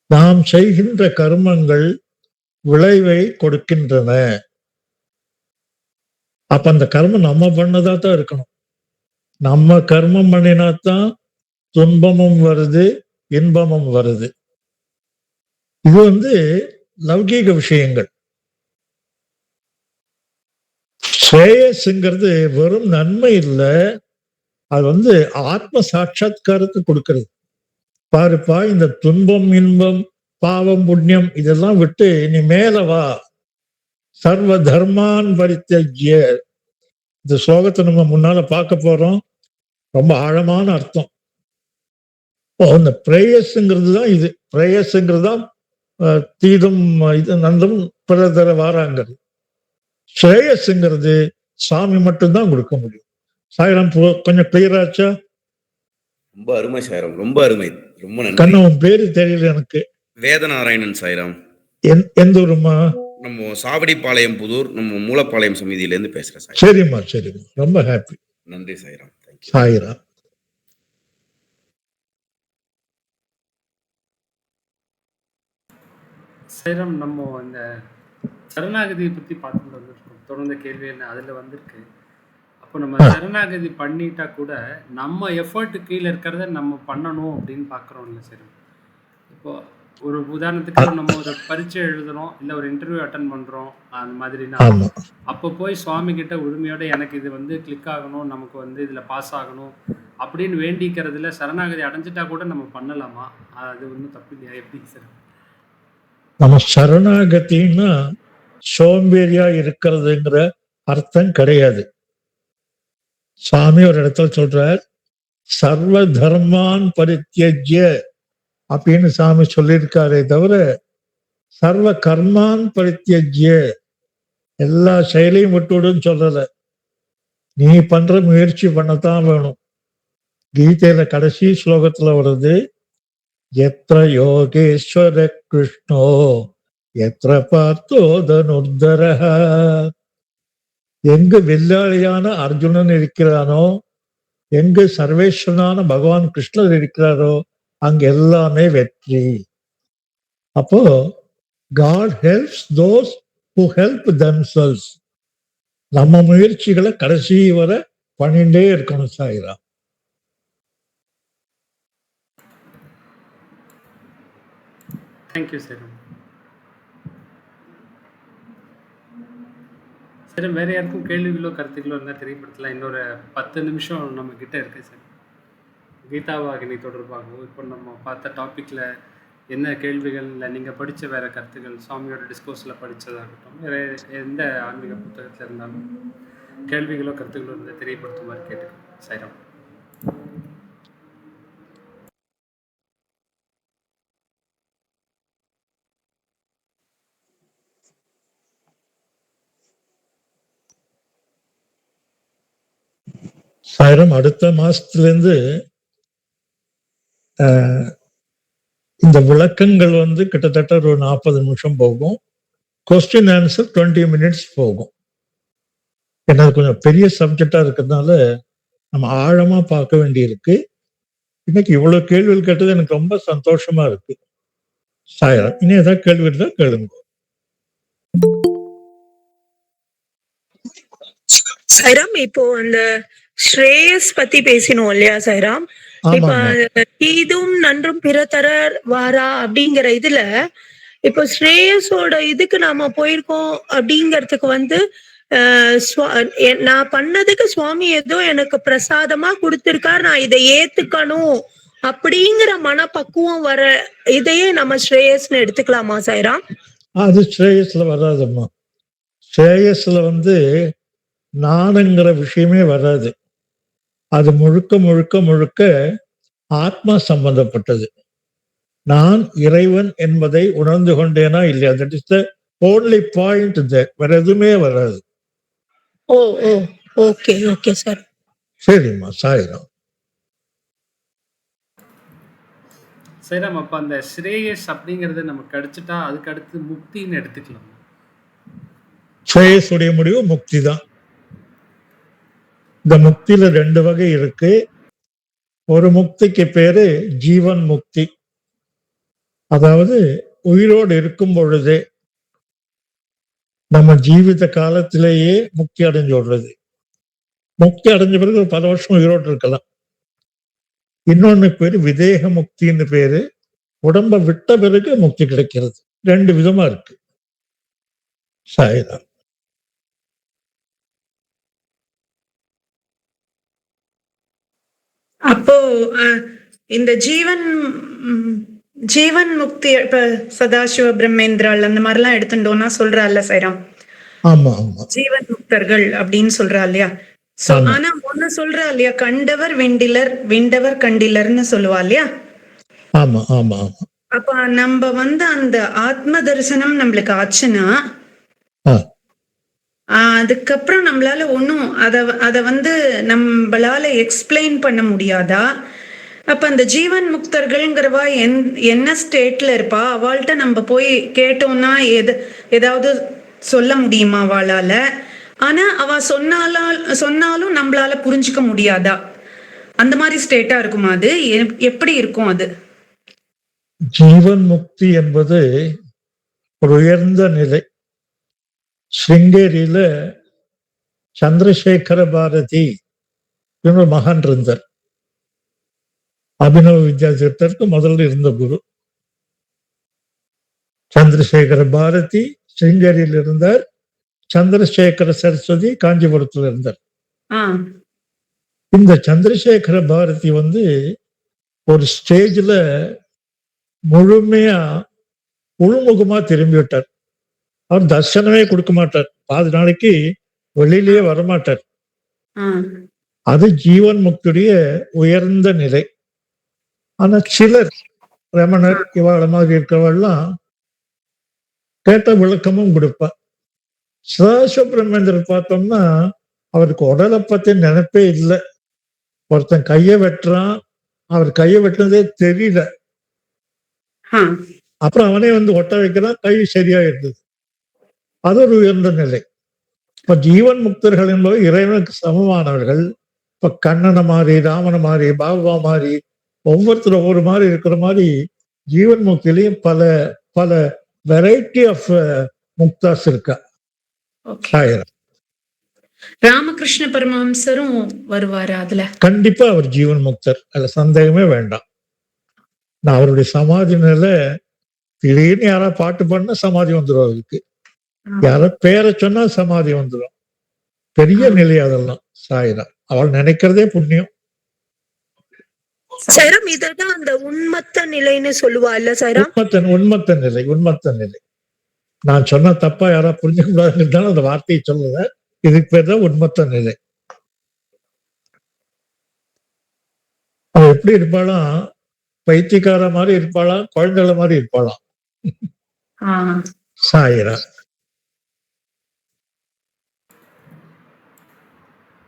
நாம் செய்கின்ற கர்மங்கள் விளைவை கொடுக்கின்றன. அப்ப அந்த கர்மம் நம்ம பண்ணதா தான் இருக்கணும். நம்ம கர்மம் பண்ணினாத்தான் துன்பமும் வருது, இன்பமும் வருது. இது லௌகீக விஷயங்கள். ஸ்ரேயஸ்ங்கிறது வெறும் நன்மை இல்லை, அது ஆத்ம சாட்சாத்காரத்தை கொடுக்கிறது. பாருப்பா, இந்த துன்பம் இன்பம் பாவம் புண்ணியம் இதெல்லாம் விட்டு நீ மேல வா. சர்வ தர்மான் பரித்யஜ்ய. இந்த ஸ்லோகத்தை நம்ம முன்னால பார்க்க போறோம். ரொம்ப ஆழமான அர்த்தம். இந்த பிரேயஸ்ங்கிறது தான் இது. பிரேயஸ்ங்கிறது தான் தீதும் இது நன்றும் பிறதர வாராங்கிறது. ஸ்ரேயஸ்ங்கிறது சாமி மட்டும்தான் கொடுக்க முடியும். சாயிரம் கொஞ்சம் கிளியராச்சா? ரொம்ப அருமை சாயிரம், ரொம்ப அருமை, ரொம்ப நன்றி. கண்ணா, உன் பேரு தெரியல எனக்கு. வேதநாராயணன் சாயிரம். எந்த ஊருமா? நம்ம சாவடிப்பாளையம் புதூர், நம்ம மூலப்பாளையம் சமிதியில இருந்து பேசுறேன் சார். சரிம்மா, சரிம்மா, ரொம்ப ஹாப்பி. நன்றி சாயிரம். சாயிரம். சாயிரம், நம்ம இந்த சரணாகதியை பத்தி பார்த்துட்டு வந்துருக்கோம். தொடர்ந்த கேள்வி என்ன அதுல வந்திருக்கு. அப்போ நம்ம சரணாகதி பண்ணிட்டா கூட நம்ம எஃபர்ட் கீழே இருக்கிறத நம்ம பண்ணணும் அப்படின்னு பார்க்குறோம்ல சார். இப்போ ஒரு உதாரணத்துக்கு நம்ம ஒரு பரீட்சை எழுதுறோம், இல்லை ஒரு இன்டர்வியூ அட்டன் பண்ணுறோம், அந்த மாதிரினா அப்போ போய் சுவாமி கிட்ட உரிமையோட எனக்கு இது கிளிக் ஆகணும், நமக்கு இதில் பாஸ் ஆகணும் அப்படின்னு வேண்டிக்கிறதுல சரணாகதி அடைஞ்சிட்டா கூட நம்ம பண்ணலாமா? அது ஒன்றும் தப்பு இல்லையா? எப்படி சார்? நம்ம சரணாகத்தின்னா சோம்பேறியா இருக்கிறதுங்கிற அர்த்தம் கிடையாது. சுவாமி ஒரு இடத்துல சொல்றார், சர்வ தர்மான் பரித்யஜ்ய அப்படின்னு சாமி சொல்லியிருக்காரே தவிர சர்வ கர்மான் பரித்யஜ்ய எல்லா செயலையும் விட்டுவிடுன்னு சொல்லல. நீ பண்ற முயற்சி பண்ணத்தான் வேணும். கீதையில கடைசி ஸ்லோகத்துல வருது, எத்ர யோகேஸ்வர கிருஷ்ணோ எத்ர பார்த்தோ தனுர்தரஹ. எங்கு வில்லாளியான அர்ஜுனன் இருக்கிறானோ, எங்கு சர்வேஸ்வரனான பகவான் கிருஷ்ணர் இருக்கிறாரோ, அங்க எல்லாமே வெற்றி. அப்போ God helps those who help themselves. நம்ம முயற்சிகளை கடைசி வரை பண்ணிட்டே இருக்கணும் சாயிரா. Thank you sir. சார், வேற யாருக்கும் கேள்விகளோ கருத்துக்களோ இருந்தால் தெரியப்படுத்தலாம். இன்னொரு 10 நிமிஷம் நம்ம கிட்ட இருக்கு சார். கீதாவாகினி தொடர்பாகவும் இப்போ நம்ம பார்த்த டாப்பிக்கில் என்ன கேள்விகள் இல்லை நீங்கள் படித்த வேறு கருத்துக்கள் சுவாமியோட டிஸ்கோர்ஸில் படித்ததாகட்டும், வேறு எந்த ஆன்மீக புத்தகத்தில் இருந்தாலும் கேள்விகளோ கருத்துக்களோ இருந்தால் தெரியப்படுத்துமாறு கேட்டுக்கோங்க. சாய்ராம். சாயிரம், அடுத்த மாசத்துல இந்த விளக்கங்கள் கிட்டத்தட்ட ஒரு 40 நிமிஷம் போகும். கொஸ்டின் ஆன்சர் 20 மினிட்ஸ் போகும். ஏன்னா கொஞ்சம் பெரிய சப்ஜெக்டா இருக்கிறதுனால நம்ம ஆழமா பார்க்க வேண்டியிருக்கு. இன்னைக்கு இவ்வளவு கேள்விகள் கேட்டது எனக்கு ரொம்ப சந்தோஷமா இருக்கு. சாயிரம், இனி ஏதாவது கேள்வி இருந்தா கேளுங்க. சைராம், இப்போ அந்த ஸ்ரேயஸ் பத்தி பேசினோம் இல்லையா சைராம்? இப்ப தீதும் நன்றும் பிற தர வாரா அப்படிங்கிற இதுல இப்போ ஸ்ரேயஸோட இதுக்கு நாம போயிருக்கோம் அப்படிங்கறதுக்கு நான் பண்ணதுக்கு சுவாமி ஏதோ எனக்கு பிரசாதமா கொடுத்திருக்காரு, நான் இதை ஏத்துக்கணும் அப்படிங்கிற மனப்பக்குவம் வர இதையே நம்ம ஸ்ரேயஸ்னு எடுத்துக்கலாமா சைராம்? அது ஸ்ரேயஸ்ல வராதும்மா. ஸ்ரேயஸ்ல நானுங்கிற விஷயமே வராது. அது முழுக்க முழுக்க முழுக்க ஆத்மா சம்பந்தப்பட்டது. நான் இறைவன் என்பதை உணர்ந்து கொண்டேனா இல்லையா, that is the only point. வேற எதுவுமே வராது. ஓ ஓ ஓகே ஓகே சார். சரிம்மா, சாயிரம். சாய்ராம், அப்போ அந்த ஸ்ரேயஸ் அப்படிங்கிறது நமக்கு கிடைச்சிட்டா அதுக்கு அடுத்து முக்தின்னு எடுத்துக்கலாம். ஸ்ரேயஸுடைய முடிவு முக்தி தான். இந்த முக்தியில 2 வகை இருக்கு. ஒரு முக்திக்கு பேரு ஜீவன் முக்தி, அதாவது உயிரோடு இருக்கும் பொழுதே நம்ம ஜீவித காலத்திலேயே முக்தி அடைஞ்சு விடுறது. முக்தி அடைஞ்ச பிறகு ஒரு 10 வருஷம் உயிரோடு இருக்கலாம். இன்னொன்னு பேரு விதேக முக்தின்னு பேரு, உடம்ப விட்ட பிறகு முக்தி கிடைக்கிறது. 2 விதமா இருக்கு. சாயிரம். அப்போ இந்த ஜீவன் முக்தி இப்ப சதாசிவ பிரம்மேந்திரால் அந்த மாதிரி எல்லாம் எடுத்துட்டோம்னா சொல்றாள்ல சைராம், ஆமா ஆமா, ஜீவன் முக்தர்கள் அப்படின்னு சொல்றா இல்லையா? ஆனா ஒண்ணு சொல்றா இல்லையா, கண்டவர் வெண்டிலர் விண்டவர் கண்டிலர்னு சொல்லுவா இல்லையா? ஆமா ஆமா ஆமா. அப்ப நம்ம அந்த ஆத்ம தரிசனம் நம்மளுக்கு ஆச்சுன்னா அதுக்கப்புறம் நம்மளால ஒன்னும் அத நம்மளால எக்ஸ்பிளைன் பண்ண முடியாதா? அப்ப அந்த ஜீவன் முக்தர்கள்ங்கிறவா என்ன ஸ்டேட்ல இருப்பா? அவள்கிட்ட நம்ம போய் கேட்டோம்னா ஏதாவது சொல்ல முடியுமா அவளால? ஆனா அவ சொன்னாலும் நம்மளால புரிஞ்சுக்க முடியாதா? அந்த மாதிரி ஸ்டேட்டா இருக்குமா? அது எப்படி இருக்கும்? அது ஜீவன் முக்தி என்பது ஒரு உயர்ந்த நிலை. ஸ்ருங்கேரியில சந்திரசேகர பாரதி மகான் இருந்தார். அபினவ வித்யாதீர்த்தருக்கு முதல்ல இருந்த குரு சந்திரசேகர பாரதி ஸ்ருங்கேரியில் இருந்தார். சந்திரசேகர சரஸ்வதி காஞ்சிபுரத்தில் இருந்தார். இந்த சந்திரசேகர பாரதி ஒரு ஸ்டேஜ்ல முழுமையா உள்முகமா திரும்பி விட்டார். அவர் தர்சனமே கொடுக்க மாட்டார், 4 நாளைக்கு வெளியிலேயே வரமாட்டார். அது ஜீவன் முக்தியுடைய உயர்ந்த நிலை. ஆனா சிலர் ரமணர் இவாள மாதிரி இருக்கிறவெல்லாம் கேட்ட விளக்கமும் கொடுப்பார். சதாசிவபிரமேந்திரர் பார்த்தோம்னா அவருக்கு உடலை பத்தி நினைப்பே இல்லை. ஒருத்தன் கையை வெட்டுறான், அவர் கையை வெட்டினதே தெரியல. அப்புறம் அவனே ஒட்ட வைக்கிறான், கை சரியா இருந்தது. அது ஒரு உயர்ந்த நிலை. இப்ப ஜீவன் முக்தர்கள் என்பது இறைவனுக்கு சமமானவர்கள். இப்ப கண்ணனை மாதிரி, ராமனை மாதிரி, பாபா மாதிரி, ஒவ்வொருத்தரும் ஒவ்வொரு மாதிரி இருக்கிற மாதிரி ஜீவன் முக்தியிலையும் பல பல வெரைட்டி ஆஃப் முக்தாஸ் இருக்கா. ராமகிருஷ்ண பரமஹம்சரும் வருவாரு அதுல. கண்டிப்பா அவர் ஜீவன் முக்தர், அதுல சந்தேகமே வேண்டாம். நான் அவருடைய சமாதி நிலை திடீர்னு யாரா பாட்டு பண்ண சமாதி வந்துடும், அவருக்கு யார பேரை சொன்னா சமாதி வந்துடும். பெரிய நிலை அதெல்லாம். சாயிரா அவள் நினைக்கிறதே புண்ணியம். சைராம் இதுதான் அந்த உண்மத்த நிலைன்னு சொல்லுவா இல்ல சைராம்? உண்மத்த நிலை. நான் சொன்ன தப்பா யாரா புரிஞ்சுக்க கூடாதுன்னு அந்த வார்த்தையை சொல்லல. இதுக்கு பேர் தான் உண்மத்த நிலை. அவ எப்படி இருப்பாளாம், பைத்தியக்கார மாதிரி இருப்பாளாம், குழந்தைகள மாதிரி இருப்பாளாம். சாயிரா.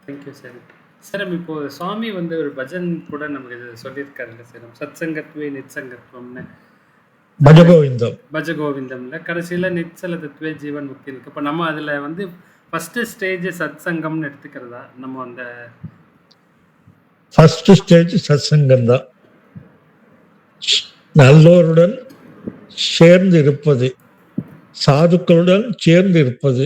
Thank you sir. சார் இப்போ சுவாமி வந்து ஒரு பஜன் கூட நமக்கு இது சொல்லியிருக்காருல்ல சார், சத்சங்கத்வே நித்சங்கத்வம்னு. பஜகோவிந்தம்ல கடைசியில நிச்சல தத்துவே ஜீவன் முக்தி இருக்கு. இப்போ நம்ம அதுல வந்து ஃபர்ஸ்ட் ஸ்டேஜ் சத்சங்கம்னு எடுத்துக்கிறதா? நம்ம அந்த ஃபர்ஸ்ட் ஸ்டேஜ் சத்சங்கம் தான். நல்லோருடன் சேர்ந்து இருப்பது, சாதுக்களுடன் சேர்ந்து இருப்பது,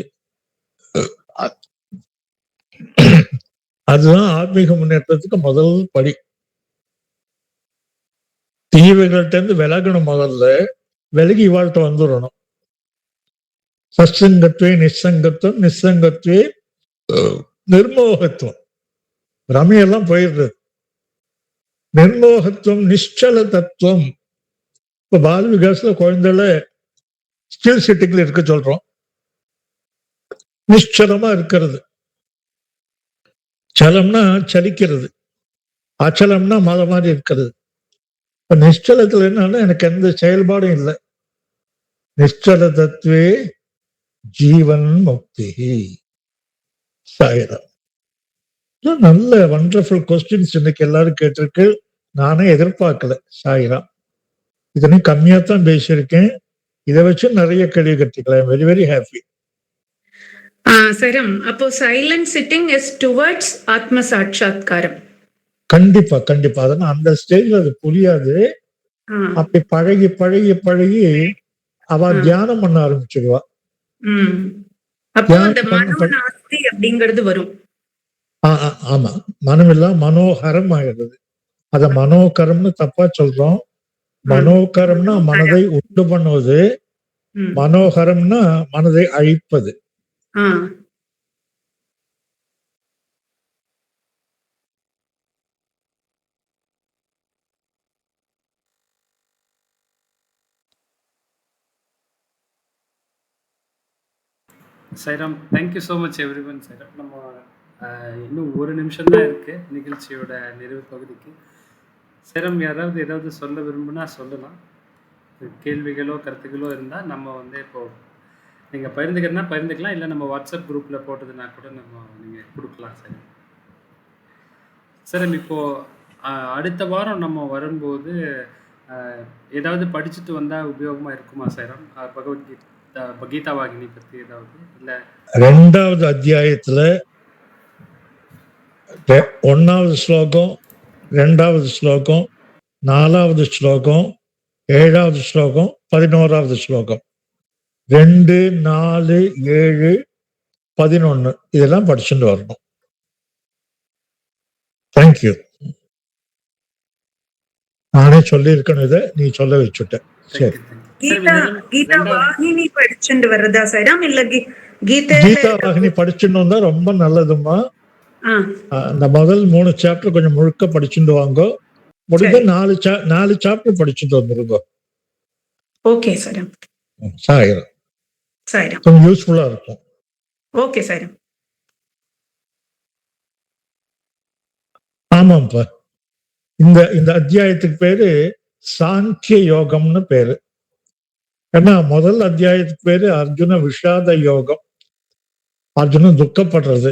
அதுதான் ஆன்மீக முன்னேற்றத்துக்கு முதல் படி. தீவைகள்ட்ட இருந்து விலகணும், முதல்ல விலகி வாழ்த்த வந்துடணும். சத்சங்கத்வே நிசங்கத்துவம், நிசங்கத்வே நிர்மோகத்துவம். ரமையெல்லாம் போயிடுறது. நிர்மோகத்துவம், நிச்சல தத்துவம். இப்ப பால விகாசத்துல குழந்தைல ஸ்டில் சிட்டிங்ல இருக்க சொல்றோம். நிச்சலமா இருக்கிறது. சலம்னா சலிக்கிறது, அச்சலம்னா மத மாதிரி இருக்கிறது. இப்ப நிச்சலத்துல என்னன்னா எனக்கு எந்த செயல்பாடும் இல்லை. நிச்சல தத்துவே ஜீவன் முக்தி. சாயிரம். நல்ல வண்டர்ஃபுல் கொஸ்டின்ஸ் இன்னைக்கு எல்லாரும் கேட்டிருக்கு. நானே எதிர்பார்க்கல. சாயிரம். இதனையும் கம்மியா தான் பேசியிருக்கேன். இதை வச்சு நிறைய கேள்வி கட்டிக்கலாம். Very very happy. சரம், அப்போ சைலண்ட் சிட்டிங் இஸ் டுவர்ட்ஸ் ஆத்ம சாட்சாத்காரம். கண்டிப்பா கண்டிப்பா. அதனால அந்த ஸ்டேஜ்ல அது புரியாது. அப்படி பழகி பழகி பழகி அவ தியானம் பண்ண ஆரம்பிச்சிடுவா. அப்போ அந்த மனோநாஸ்தி அப்படிங்கிறது வரும். ஆமா, மனம் எல்லாம் மனோகரம் ஆகிறது. அத மனோகரம்னு தப்பா சொல்றோம். மனோகரம்னா மனதை உண்டு பண்ணுவது, மனோகரம்னா மனதை அழிப்பது. Sairam, thank you so much every one. Sairam, நம்ம இன்னும் ஒரு நிமிஷம் தான் இருக்கு நிகழ்ச்சியோட நிறைவு பகுதிக்கு. சைராம், யாராவது ஏதாவது சொல்ல விரும்புனா சொல்லலாம். கேள்விகளோ கருத்துக்களோ இருந்தால் நம்ம வந்து இப்போ நீங்கள் பகிர்ந்துக்கிறதுனா பகிர்ந்துக்கலாம், இல்லை நம்ம வாட்ஸ்அப் குரூப்பில் போட்டதுன்னா கூட நம்ம நீங்கள் கொடுக்கலாம். சரி சார், இப்போது அடுத்த வாரம் நம்ம வரும்போது ஏதாவது படிச்சுட்டு வந்தால் உபயோகமாக இருக்குமா சைராம்? பகவத்கீதா, கீதா வாகினி பற்றி ஏதாவது? இல்லை 2வது அத்தியாயத்துல 1வது ஸ்லோகம், 2வது ஸ்லோகம், 4வது ஸ்லோகம், 7வது ஸ்லோகம், 11வது ஸ்லோகம், 2, 4, 7, 11 இதெல்லாம் படிச்சுட்டு வரணும். தேங்க்யூ. நானே சொல்லி இருக்கணும், இதை நீ சொல்ல வச்சுட்ட. சரி. கீதா வாகினி படிச்சுட்டு வர்றதா சைராம்? இல்ல கீதா வாகினி படிச்சுட்டு வந்தா ரொம்ப நல்லதுமா. அந்த முதல் 3 சாப்டர் கொஞ்சம் முழுக்க படிச்சுட்டு வாங்க. முடிஞ்ச 4 சாப்டர் படிச்சுட்டு வந்துருங்க. ஓகே சைராம். சாயிரம். சைராம், கொஞ்சம் யூஸ்ஃபுல்லா இருக்கும். ஓகே சைராம். ஆமாப்பா. இந்த அத்தியாயத்துக்கு பேரு சாங்கிய யோகம்னு பேரு. ஏன்னா முதல் அத்தியாயத்துக்கு பேரு அர்ஜுன விஷாத யோகம். அர்ஜுனன் துக்கப்படுறது.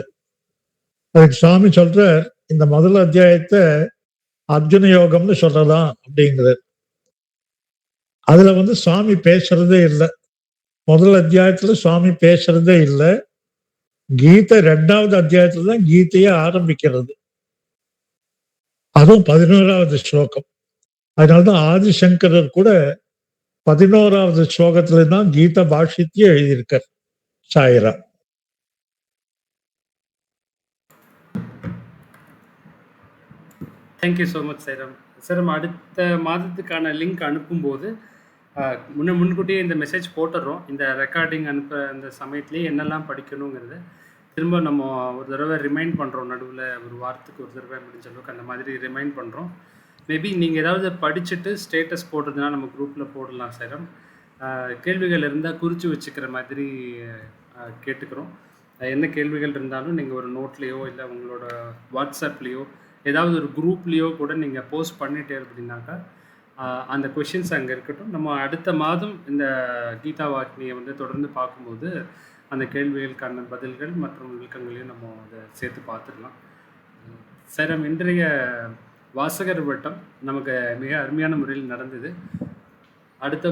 அதுக்கு சுவாமி சொல்றார், இந்த முதல் அத்தியாயத்தை அர்ஜுன யோகம்னு சொல்லலாம் அப்படிங்கிறது. அதுல வந்து சுவாமி பேசுறதே இல்லை. முதல் அத்தியாயத்துல சுவாமி பேசுறதே இல்லை. கீதை 2வது அத்தியாயத்துல தான் கீதையை ஆரம்பிக்கிறது. அதுவும் 11வது ஸ்லோகம். அதனால்தான் ஆதிசங்கரர் கூட 11வது ஸ்லோகத்துல தான் கீதா பாஷ்யத்தையே எழுதியிருக்கார். Saira. Thank you so much Sairam. Sir, அடுத்த மாதத்துக்கான லிங்க் அனுப்பும்போது முன்கூட்டியே இந்த மெசேஜ் போட்டுடுறோம். இந்த ரெக்கார்டிங் அனுப்புகிற அந்த சமயத்துலேயே என்னெல்லாம் படிக்கணுங்கிறத திரும்ப நம்ம ஒரு தடவை ரிமைண்ட் பண்ணுறோம். நடுவில் ஒரு வாரத்துக்கு ஒரு தடவை முடிஞ்ச அளவுக்கு அந்த மாதிரி ரிமைண்ட் பண்ணுறோம். மேபி நீங்கள் ஏதாவது படிச்சுட்டு ஸ்டேட்டஸ் போடுறதுனா நம்ம குரூப்பில் போடலாம் சார். கேள்விகள் இருந்தால் குறித்து வச்சுக்கிற மாதிரி கேட்டுக்கிறோம். என்ன கேள்விகள் இருந்தாலும் நீங்கள் ஒரு நோட்லேயோ இல்லை உங்களோட வாட்ஸ்அப்லேயோ ஏதாவது ஒரு குரூப்லேயோ கூட நீங்கள் போஸ்ட் பண்ணிட்டே அப்படின்னாக்கா அந்த கொஷின்ஸ் அங்கே இருக்கட்டும். நம்ம அடுத்த மாதம் இந்த கீதா வாக்கினியை வந்து தொடர்ந்து பார்க்கும்போது அந்த கேள்விகளுக்கான பதில்கள் மற்றும் விளக்கங்களையும் நம்ம அதை சேர்த்து பார்த்துடலாம். சார், இன்றைய வாசகர் வட்டம் நமக்கு மிக அருமையான முறையில் நடந்தது. அடுத்த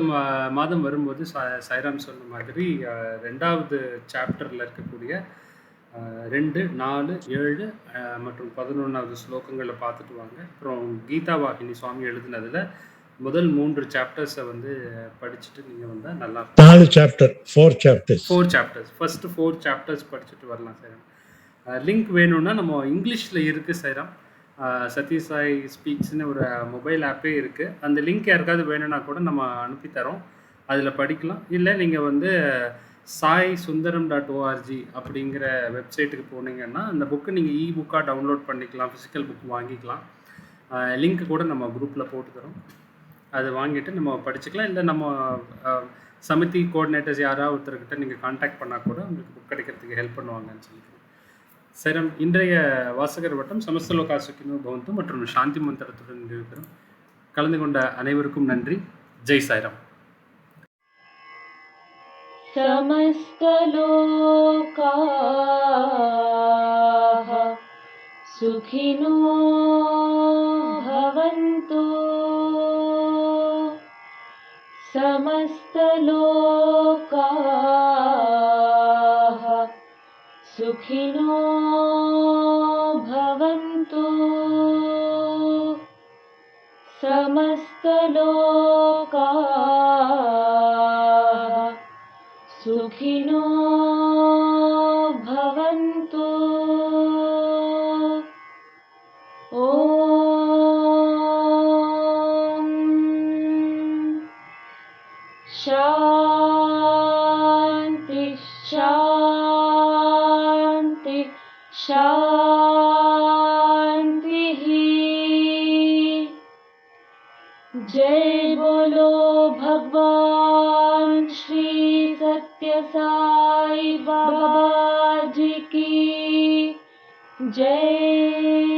மாதம் வரும்போது சாய்ராம் சொன்ன மாதிரி 2வது சாப்டரில் இருக்கக்கூடிய 2, 4, 7 மற்றும் 11வது ஸ்லோகங்களை பார்த்துட்டு வாங்க. அப்புறம் கீதா வாகினி சுவாமி எழுதினதில் முதல் 3 சாப்டர்ஸை வந்து படிச்சுட்டு நீங்கள் வந்தால் நல்லா இருக்கும். 4 சாப்டர் 4 சாப்டர்ஸ் ஃபர்ஸ்ட் 4 சாப்டர்ஸ் படிச்சுட்டு வரலாம் சார். லிங்க் வேணும்னா நம்ம இங்கிலீஷில் இருக்குது சார். சத்யசாய் ஸ்பீக்ஸ்னு ஒரு மொபைல் ஆப்பே இருக்குது. அந்த லிங்க் யாருக்காவது வேணும்னா கூட நம்ம அனுப்பித்தரோம், அதில் படிக்கலாம். இல்லை நீங்கள் வந்து saisudaram.org அப்படிங்கிற வெப்சைட்டுக்கு போனீங்கன்னா அந்த புக்கு நீங்கள் புக்காக டவுன்லோட் பண்ணிக்கலாம், ஃபிசிக்கல் புக் வாங்கிக்கலாம். லிங்க் கூட நம்ம குரூப்பில் போட்டு தரோம், அதை வாங்கிட்டு நம்ம படிச்சுக்கலாம். இல்லை நம்ம சமிதி கோஆர்டினேட்டர்ஸ் யாராவது ஒருத்தர்கிட்ட நீங்கள் கான்டாக்ட் பண்ணால் கூட உங்களுக்கு புக் கிடைக்கிறதுக்கு ஹெல்ப் பண்ணுவாங்கன்னு சொல்லிக்கிறோம். சார், இன்றைய வாசகர் வட்டம் சமஸ்தலோகா சுக்கினோ பவந்து மற்றும் சாந்தி மந்திரத்துடன் இருக்கிறோம். கலந்து கொண்ட அனைவருக்கும் நன்றி. ஜெய் சாய்ராம். समस्तलोकाः सुखिनो भवन्तु। समस्तलोकाः सुखिनो भवन्तु। समस्तलोकाः सुखिनो भवन्तु। ॐ शान्ति शान्ति शान्तिः। जय बोलो भगवान श्री सत्य साई बाबा जी की जय।